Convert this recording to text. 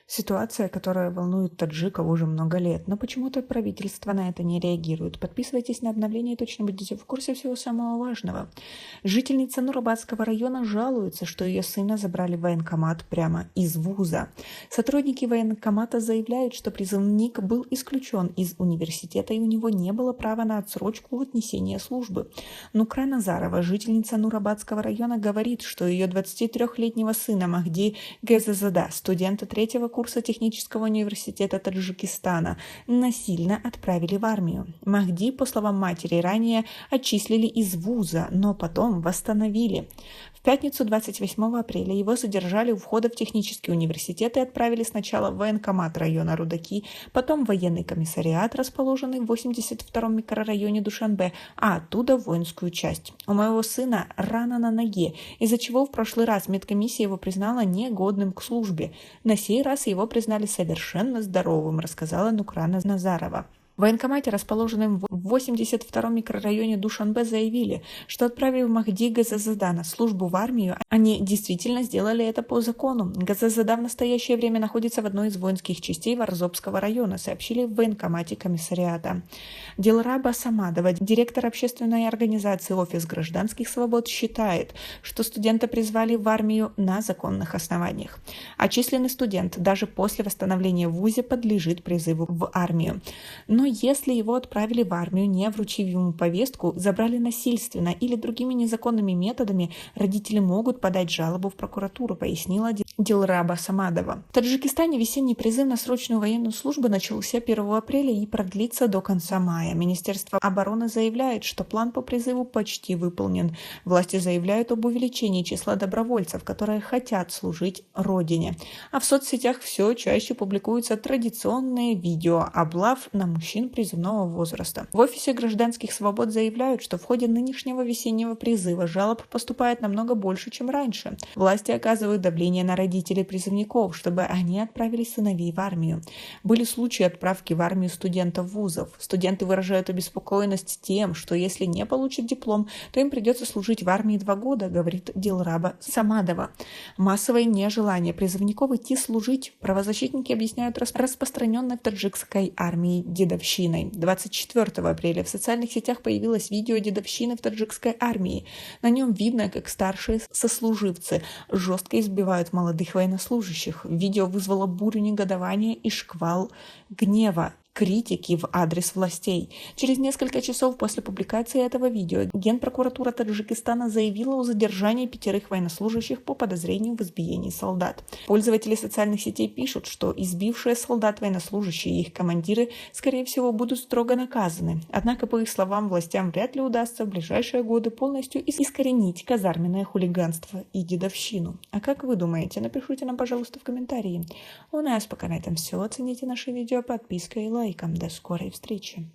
Ситуация, которая волнует таджиков уже много лет, но почему-то правительство на это не реагирует. Подписывайтесь на обновления и точно будете в курсе всего самого важного. Жительница Нурабадского района жалуется, что ее сына забрали в военкомат прямо из вуза. Сотрудники военкомата заявляют, что призывник был исключен из университета и у него не было права на отсрочку от несения службы. Нукра Назарова, жительница Нурабадского района, говорит, что ее 23-летнего сына Махди Гезазада, студента 3-го курса технического университета Таджикистана, насильно отправили в армию. Махди, по словам матери, ранее отчислили из вуза, но потом восстановили. В пятницу 28 апреля его задержали у входа в технический университет и отправили сначала в военкомат района Рудаки, потом в военный комиссариат, расположенный в 82-м микрорайоне Душанбе, а оттуда в воинскую часть. У моего сына рана на ноге, из-за чего в прошлый раз медкомиссия его признала негодным к службе. На сей раз его признали совершенно здоровым, рассказала Нукра Назарова. В военкомате, расположенном в 82-м микрорайоне Душанбе, заявили, что, отправив Махди Газазада на службу в армию, они действительно сделали это по закону. Газазада в настоящее время находится в одной из воинских частей Варзобского района, сообщили в военкомате комиссариата. Дилраба Самадова, директор общественной организации «Офис гражданских свобод», считает, что студента призвали в армию на законных основаниях. Отчисленный студент даже после восстановления в вузе подлежит призыву в армию. Но если его отправили в армию, не вручив ему повестку, забрали насильственно или другими незаконными методами, родители могут подать жалобу в прокуратуру, пояснила Дилраба Самадова. В Таджикистане весенний призыв на срочную военную службу начался 1 апреля и продлится до конца мая. Министерство обороны заявляет, что план по призыву почти выполнен. Власти заявляют об увеличении числа добровольцев, которые хотят служить Родине. А в соцсетях все чаще публикуются традиционные видео облав на мужчин призывного возраста. В офисе гражданских свобод заявляют, что в ходе нынешнего весеннего призыва жалоб поступает намного больше, чем раньше. Власти оказывают давление на родителей призывников, чтобы они отправили сыновей в армию. Были случаи отправки в армию студентов вузов. Студенты выражают обеспокоенность тем, что если не получат диплом, то им придется служить в армии 2 года, говорит Дилраба Самадова. Массовое нежелание призывников идти служить правозащитники объясняют распространенной в таджикской армии дедовщиной. 24 апреля в социальных сетях появилось видео дедовщины в таджикской армии. На нем видно, как старшие сослуживцы жестко избивают молодых военнослужащих. Видео вызвало бурю негодования и шквал гнева, критики в адрес властей. Через несколько часов после публикации этого видео Генпрокуратура Таджикистана заявила о задержании 5 военнослужащих по подозрению в избиении солдат. Пользователи социальных сетей пишут, что избившие солдат военнослужащие и их командиры, скорее всего, будут строго наказаны. Однако, по их словам, властям вряд ли удастся в ближайшие годы полностью искоренить казарменное хулиганство и дедовщину. А как вы думаете? Напишите нам, пожалуйста, в комментарии. У нас пока на этом все. Оцените наше видео подпиской и лайком. До скорой встречи!